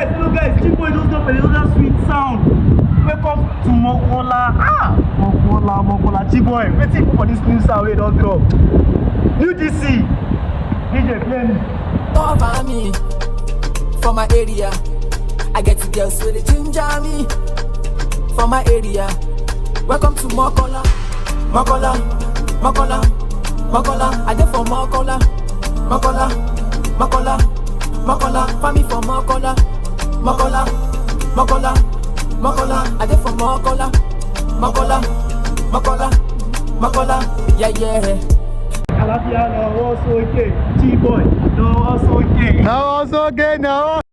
guys, Chico just drop another sweet sound. Welcome to Mokola. Mokola, Chiboy. Waiting for this new sound we don't drop. UDC. DJ play me. Cover me for my area. I get the girls with the ginger me for my area. Welcome to Mokola. I get for Mokola. Family for Mokola. I get for Mokola. Yeah. Alafia no also okay. Chiboy no also okay. Now also okay now.